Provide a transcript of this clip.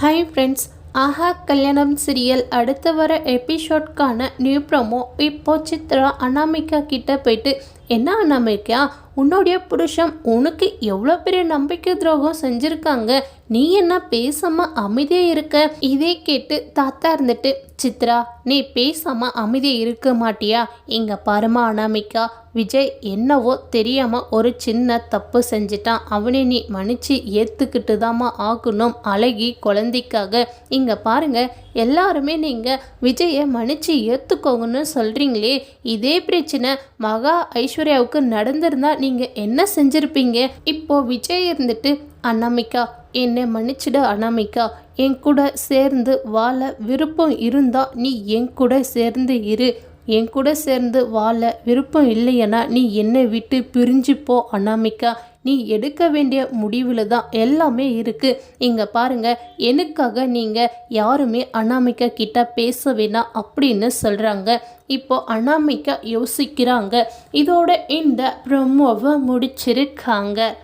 Hi friends, ஆஹா கல்யாணம் serial அடுத்த வர எபிசோட்கான நியூ ப்ரோமோ இப்போ சித்ரா அனாமிகா கிட்ட போயிட்டு, என்ன அனாமிகா, உன்னுடைய புருஷன் உனக்கு எவ்வளோ பெரிய நம்பிக்கை துரோகம் செஞ்சுருக்காங்க, நீ என்ன பேசாமல் அமைதியாக இருக்க? இதே கேட்டு தாத்தா இருந்துட்டு, சித்ரா நீ பேசாமல் அமைதியாக இருக்க மாட்டியா? இங்கே பாருமா அனாமிகா, விஜய் என்னவோ தெரியாமல் ஒரு சின்ன தப்பு செஞ்சிட்டான், அவனை நீ மன்னிச்சு ஏற்றுக்கிட்டு தாம்மா ஆகணும் அழகி குழந்தைக்காக. இங்கே பாருங்க, எல்லாருமே நீங்கள் விஜயை மன்னிச்சு ஏற்றுக்கோங்கன்னு சொல்கிறீங்களே, இதே பிரச்சனை மகா ஐஸ்வர்யாவுக்கு நடந்திருந்தா நீங்கள் என்ன செஞ்சுருப்பீங்க? இப்போ விஜய் இருந்துட்டு, அனாமிகா என்னை மன்னிச்சிடு அனாமிகா, என் கூட சேர்ந்து வாழ விருப்பம் இருந்தா நீ என் கூட சேர்ந்து இரு, என் கூட சேர்ந்து வாழ விருப்பம் இல்லையனா நீ என்னை விட்டு பிரிஞ்சு போ அனாமிகா, நீ எடுக்க வேண்டிய முடிவில் தான் எல்லாமே இருக்குது. இங்கே பாருங்க, எனக்காக நீங்கள் யாருமே அனாமிகா கிட்ட பேச வேணாம் அப்படின்னு சொல்கிறாங்க. இப்போ அனாமிகா யோசிக்கிறாங்க. இதோட இந்த ப்ரோமோவை முடிச்சிருக்காங்க.